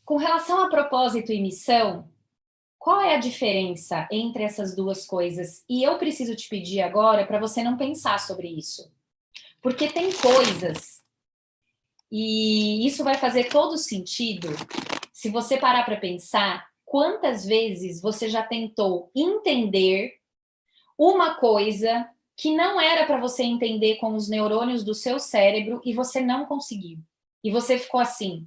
Com relação a propósito e missão, qual é a diferença entre essas duas coisas? E eu preciso te pedir agora para você não pensar sobre isso. Porque tem coisas, e isso vai fazer todo sentido, se você parar para pensar, quantas vezes você já tentou entender uma coisa que não era para você entender com os neurônios do seu cérebro e você não conseguiu. E você ficou assim,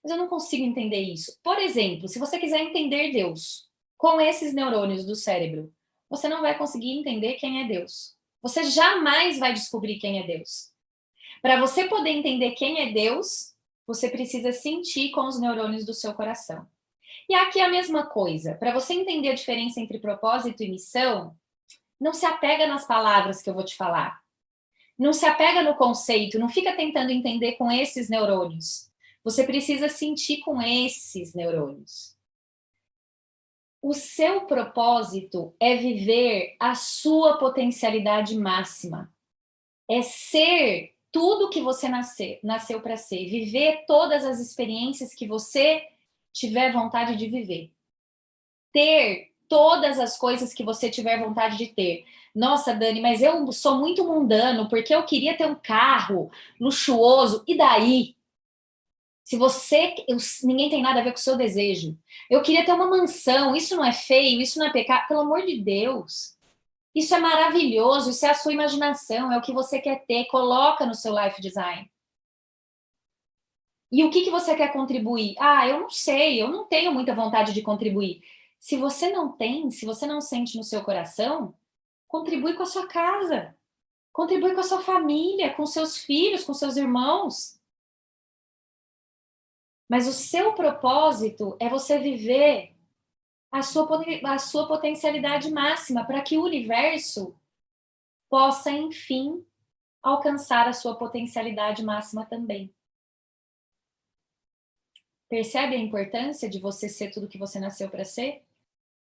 mas eu não consigo entender isso. Por exemplo, se você quiser entender Deus com esses neurônios do cérebro, você não vai conseguir entender quem é Deus. Você jamais vai descobrir quem é Deus. Para você poder entender quem é Deus, você precisa sentir com os neurônios do seu coração. E aqui é a mesma coisa. Para você entender a diferença entre propósito e missão, não se apega nas palavras que eu vou te falar. Não se apega no conceito, não fica tentando entender com esses neurônios. Você precisa sentir com esses neurônios. O seu propósito é viver a sua potencialidade máxima. É ser tudo que você nasceu para ser. Viver todas as experiências que você tiver vontade de viver. Ter todas as coisas que você tiver vontade de ter. Nossa, Dani, mas eu sou muito mundano porque eu queria ter um carro luxuoso. E daí? Se você... ninguém tem nada a ver com o seu desejo. Eu queria ter uma mansão. Isso não é feio? Isso não é pecado? Pelo amor de Deus. Isso é maravilhoso. Isso é a sua imaginação. É o que você quer ter. Coloca no seu life design. E o que você quer contribuir? Ah, eu não sei. Eu não tenho muita vontade de contribuir. Se você não tem, se você não sente no seu coração, contribui com a sua casa. Contribui com a sua família, com seus filhos, com seus irmãos. Mas o seu propósito é você viver a sua potencialidade máxima para que o universo possa, enfim, alcançar a sua potencialidade máxima também. Percebe a importância de você ser tudo que você nasceu para ser?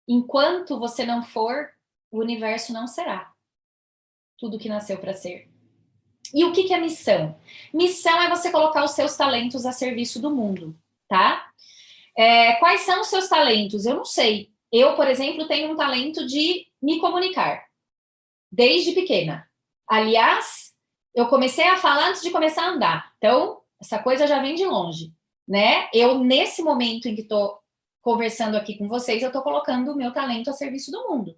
Enquanto você não for, o universo não será tudo que nasceu para ser. E o que é missão? Missão é você colocar os seus talentos a serviço do mundo, tá? Quais são os seus talentos? Eu não sei. Eu, por exemplo, tenho um talento de me comunicar, desde pequena. Aliás, eu comecei a falar antes de começar a andar. Então, essa coisa já vem de longe, né? Eu, nesse momento em que estou conversando aqui com vocês, eu estou colocando o meu talento a serviço do mundo,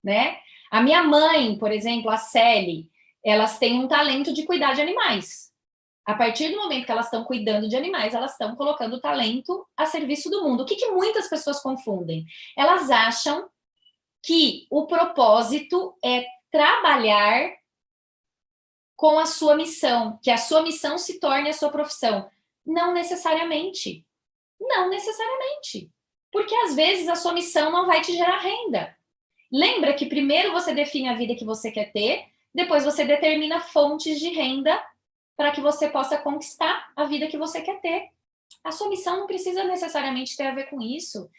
né? A minha mãe, por exemplo, a Célie, elas têm um talento de cuidar de animais. A partir do momento que elas estão cuidando de animais, elas estão colocando o talento a serviço do mundo. O que muitas pessoas confundem? Elas acham que o propósito é trabalhar com a sua missão, que a sua missão se torne a sua profissão. Não necessariamente. Não necessariamente. Porque às vezes a sua missão não vai te gerar renda. Lembra que primeiro você define a vida que você quer ter, depois você determina fontes de renda para que você possa conquistar a vida que você quer ter. A sua missão não precisa necessariamente ter a ver com isso.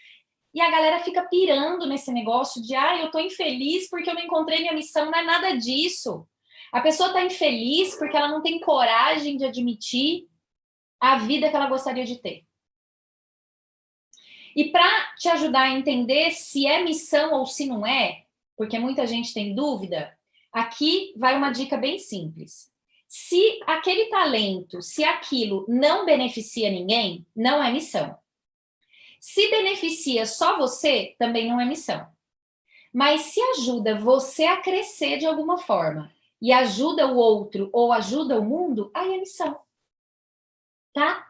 E a galera fica pirando nesse negócio de eu tô infeliz porque eu não encontrei minha missão. Não é nada disso. A pessoa tá infeliz porque ela não tem coragem de admitir a vida que ela gostaria de ter. E para te ajudar a entender se é missão ou se não é, porque muita gente tem dúvida, aqui vai uma dica bem simples. Se aquele talento, se aquilo não beneficia ninguém, não é missão. Se beneficia só você, também não é missão. Mas se ajuda você a crescer de alguma forma e ajuda o outro ou ajuda o mundo, aí é missão. Tá?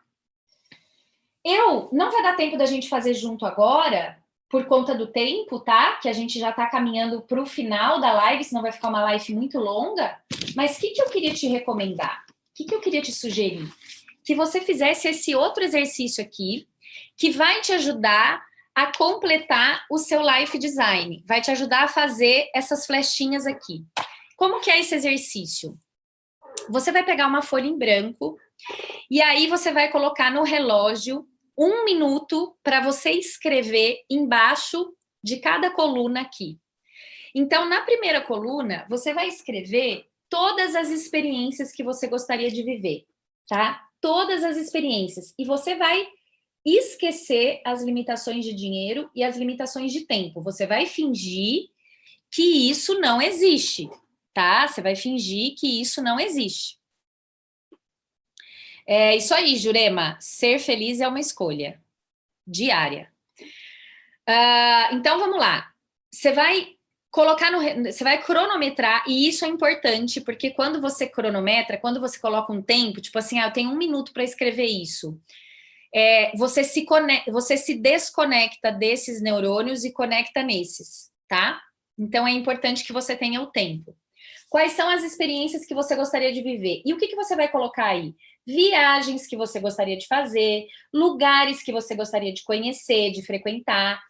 Não vai dar tempo da gente fazer junto agora, por conta do tempo, tá? Que a gente já tá caminhando para o final da live, senão vai ficar uma live muito longa. Mas o que eu queria te recomendar? O que eu queria te sugerir? Que você fizesse esse outro exercício aqui, que vai te ajudar a completar o seu life design. Vai te ajudar a fazer essas flechinhas aqui. Como que é esse exercício? Você vai pegar uma folha em branco e aí você vai colocar no relógio 1 minuto para você escrever embaixo de cada coluna aqui. Então, na primeira coluna, você vai escrever todas as experiências que você gostaria de viver, tá? Todas as experiências. E você vai esquecer as limitações de dinheiro e as limitações de tempo. Você vai fingir que isso não existe, tá? Você vai fingir que isso não existe. É isso aí, Jurema. Ser feliz é uma escolha diária. Então, vamos lá. Você vai você vai cronometrar, e isso é importante, porque quando você cronometra, quando você coloca um tempo, tipo assim, eu tenho 1 minuto para escrever isso, você se desconecta desses neurônios e conecta nesses, tá? Então, é importante que você tenha o tempo. Quais são as experiências que você gostaria de viver? E o que você vai colocar aí? Viagens que você gostaria de fazer, lugares que você gostaria de conhecer, de frequentar,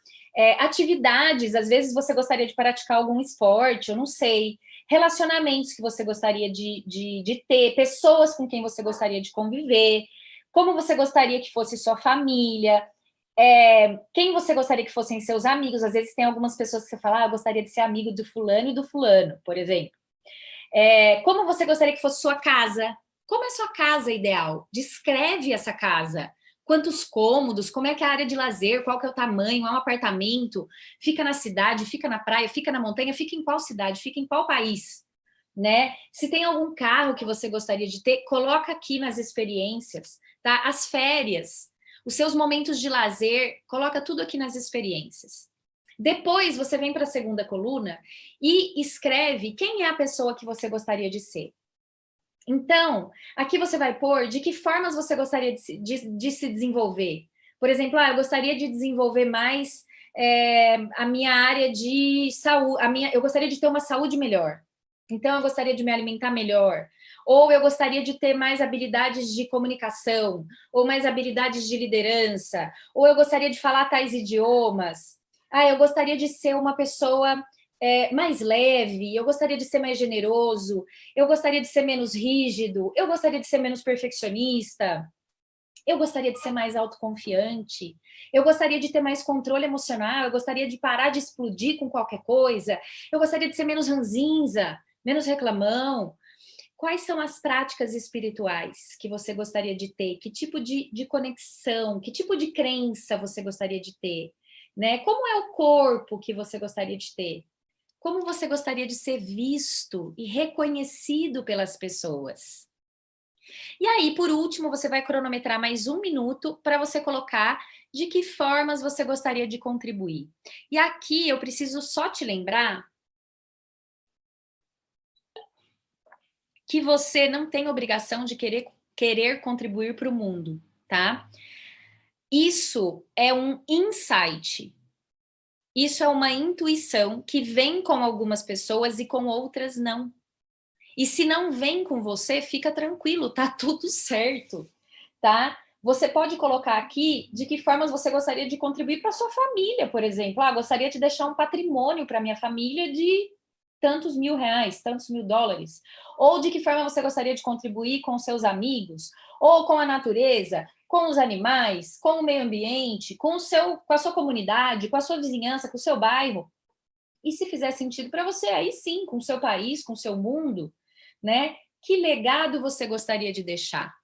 atividades, às vezes você gostaria de praticar algum esporte, eu não sei, relacionamentos que você gostaria de ter, pessoas com quem você gostaria de conviver, como você gostaria que fosse sua família, quem você gostaria que fossem seus amigos. Às vezes tem algumas pessoas que você fala, eu gostaria de ser amigo do fulano e do fulano, por exemplo. Como você gostaria que fosse sua casa? Como é sua casa ideal? Descreve essa casa. Quantos cômodos? Como é que é a área de lazer? Qual que é o tamanho? É um apartamento? Fica na cidade? Fica na praia? Fica na montanha? Fica em qual cidade? Fica em qual país? Né? Se tem algum carro que você gostaria de ter, coloca aqui nas experiências, tá? As férias, os seus momentos de lazer, coloca tudo aqui nas experiências. Depois você vem para a segunda coluna e escreve quem é a pessoa que você gostaria de ser. Então, aqui você vai pôr de que formas você gostaria de se desenvolver. Por exemplo, eu gostaria de desenvolver mais a minha área de saúde, eu gostaria de ter uma saúde melhor. Então, eu gostaria de me alimentar melhor. Ou eu gostaria de ter mais habilidades de comunicação, ou mais habilidades de liderança, ou eu gostaria de falar tais idiomas. Eu gostaria de ser uma pessoa mais leve, eu gostaria de ser mais generoso, eu gostaria de ser menos rígido, eu gostaria de ser menos perfeccionista, eu gostaria de ser mais autoconfiante, eu gostaria de ter mais controle emocional, eu gostaria de parar de explodir com qualquer coisa, eu gostaria de ser menos ranzinza, menos reclamão. Quais são as práticas espirituais que você gostaria de ter? Que tipo de conexão, que tipo de crença você gostaria de ter? Né? Como é o corpo que você gostaria de ter? Como você gostaria de ser visto e reconhecido pelas pessoas? E aí, por último, você vai cronometrar mais 1 minuto para você colocar de que formas você gostaria de contribuir. E aqui eu preciso só te lembrar que você não tem obrigação de querer contribuir para o mundo, tá? Isso é um insight. Isso é uma intuição que vem com algumas pessoas e com outras não. E se não vem com você, fica tranquilo, tá tudo certo, tá? Você pode colocar aqui de que formas você gostaria de contribuir para sua família, por exemplo. Gostaria de deixar um patrimônio para minha família de tantos R$ 1.000, tantos US$1.000. Ou de que forma você gostaria de contribuir com seus amigos, ou com a natureza, com os animais, com o meio ambiente, com a sua comunidade, com a sua vizinhança, com o seu bairro. E se fizer sentido para você, aí sim, com o seu país, com o seu mundo, né? Que legado você gostaria de deixar?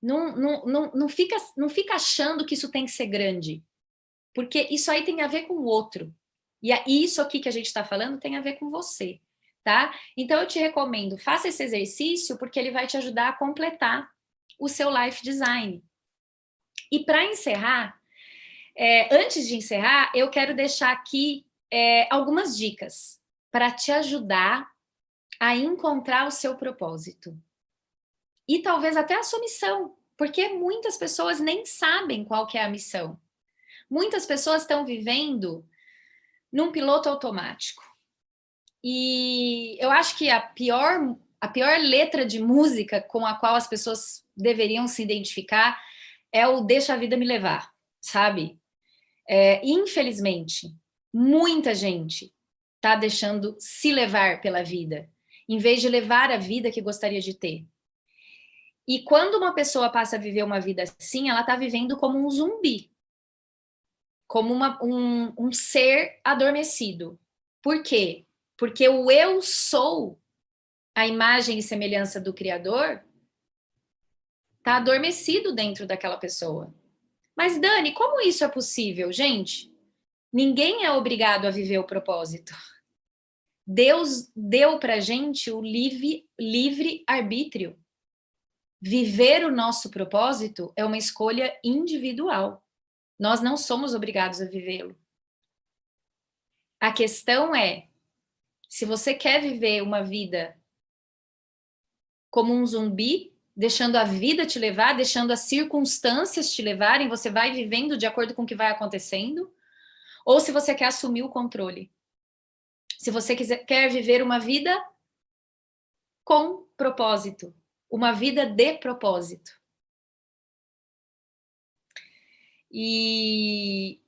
Não fica achando que isso tem que ser grande, porque isso aí tem a ver com o outro. E isso aqui que a gente está falando tem a ver com você, tá? Então eu te recomendo, faça esse exercício, porque ele vai te ajudar a completar o seu life design. E para encerrar, antes de encerrar, eu quero deixar aqui algumas dicas para te ajudar a encontrar o seu propósito. E talvez até a sua missão, porque muitas pessoas nem sabem qual que é a missão. Muitas pessoas estão vivendo num piloto automático. E eu acho que a pior letra de música com a qual as pessoas deveriam se identificar é o Deixa a Vida Me Levar, sabe? Infelizmente, muita gente está deixando se levar pela vida, em vez de levar a vida que gostaria de ter. E quando uma pessoa passa a viver uma vida assim, ela está vivendo como um zumbi, como um ser adormecido. Por quê? Porque o eu sou, a imagem e semelhança do Criador, está adormecido dentro daquela pessoa. Mas, Dani, como isso é possível? Gente, ninguém é obrigado a viver o propósito. Deus deu para gente o livre arbítrio. Viver o nosso propósito é uma escolha individual. Nós não somos obrigados a vivê-lo. A questão é, se você quer viver uma vida como um zumbi, deixando a vida te levar, deixando as circunstâncias te levarem, você vai vivendo de acordo com o que vai acontecendo, ou se você quer assumir o controle. Se você quer viver uma vida com propósito, uma vida de propósito. E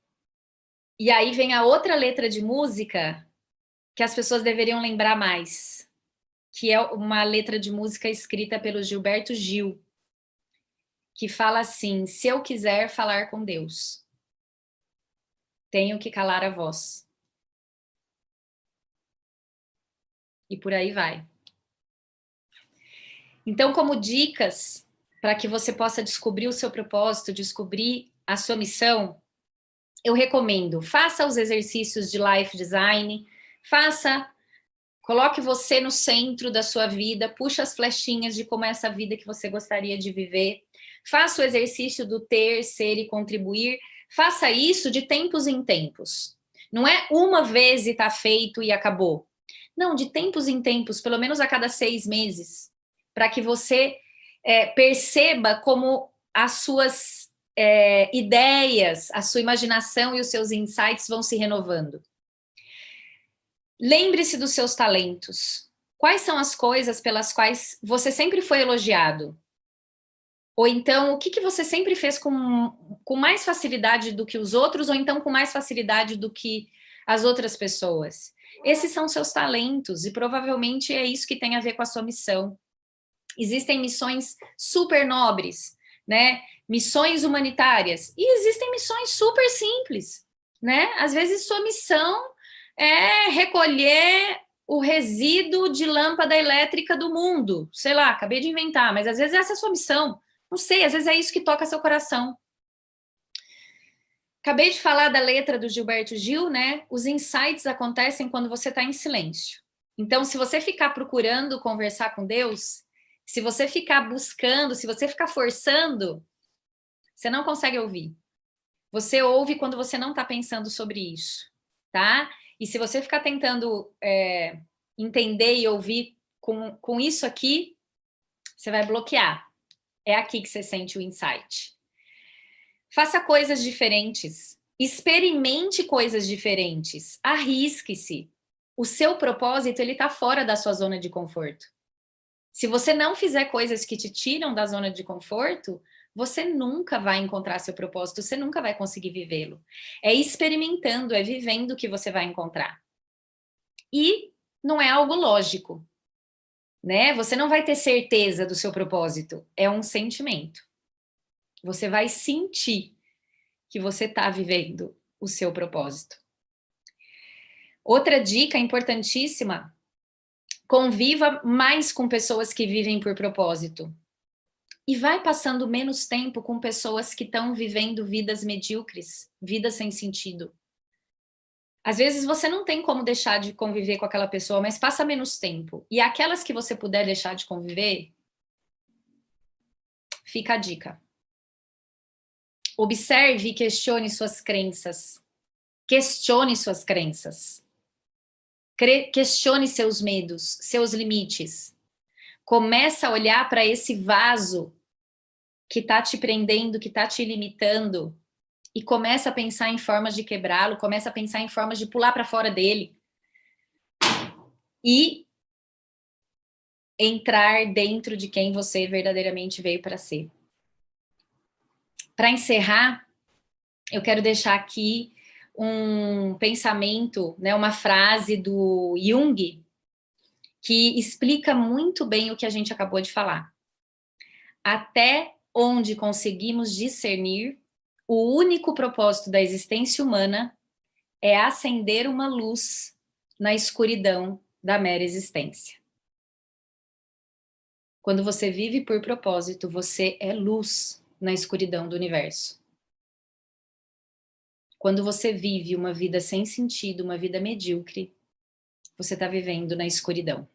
aí vem a outra letra de música que as pessoas deveriam lembrar mais, que é uma letra de música escrita pelo Gilberto Gil, que fala assim: se eu quiser falar com Deus, tenho que calar a voz. E por aí vai. Então, como dicas para que você possa descobrir o seu propósito, descobrir a sua missão, eu recomendo: faça os exercícios de life design, coloque você no centro da sua vida, puxa as flechinhas de como é essa vida que você gostaria de viver, faça o exercício do ter, ser e contribuir, faça isso de tempos em tempos. Não é uma vez e está feito e acabou. Não, de tempos em tempos, pelo menos a cada 6 meses, para que você perceba como as suas ideias, a sua imaginação e os seus insights vão se renovando. Lembre-se dos seus talentos. Quais são as coisas pelas quais você sempre foi elogiado? Ou então, o que você sempre fez com mais facilidade do que os outros, ou então com mais facilidade do que as outras pessoas? Esses são seus talentos, e provavelmente é isso que tem a ver com a sua missão. Existem missões super nobres, né? Missões humanitárias, e existem missões super simples, né? Às vezes sua missão é recolher o resíduo de lâmpada elétrica do mundo. Sei lá, acabei de inventar, mas às vezes essa é a sua missão. Não sei, às vezes é isso que toca seu coração. Acabei de falar da letra do Gilberto Gil, né? Os insights acontecem quando você está em silêncio. Então, se você ficar procurando conversar com Deus, se você ficar buscando, se você ficar forçando, você não consegue ouvir. Você ouve quando você não está pensando sobre isso, tá? E se você ficar tentando entender e ouvir com isso aqui, você vai bloquear. É aqui que você sente o insight. Faça coisas diferentes. Experimente coisas diferentes. Arrisque-se. O seu propósito, ele está fora da sua zona de conforto. Se você não fizer coisas que te tiram da zona de conforto, você nunca vai encontrar seu propósito, você nunca vai conseguir vivê-lo. É experimentando, é vivendo que você vai encontrar. E não é algo lógico, né? Você não vai ter certeza do seu propósito, é um sentimento. Você vai sentir que você está vivendo o seu propósito. Outra dica importantíssima: conviva mais com pessoas que vivem por propósito. E vai passando menos tempo com pessoas que estão vivendo vidas medíocres, vidas sem sentido. Às vezes você não tem como deixar de conviver com aquela pessoa, mas passa menos tempo. E aquelas que você puder deixar de conviver, fica a dica. Observe e questione suas crenças. Questione suas crenças. Questione seus medos, seus limites. Começa a olhar para esse vaso que está te prendendo, que está te limitando, e começa a pensar em formas de quebrá-lo, começa a pensar em formas de pular para fora dele e entrar dentro de quem você verdadeiramente veio para ser. Para encerrar, eu quero deixar aqui um pensamento, né, uma frase do Jung, que explica muito bem o que a gente acabou de falar. Até onde conseguimos discernir, o único propósito da existência humana é acender uma luz na escuridão da mera existência. Quando você vive por propósito, você é luz na escuridão do universo. Quando você vive uma vida sem sentido, uma vida medíocre, você está vivendo na escuridão.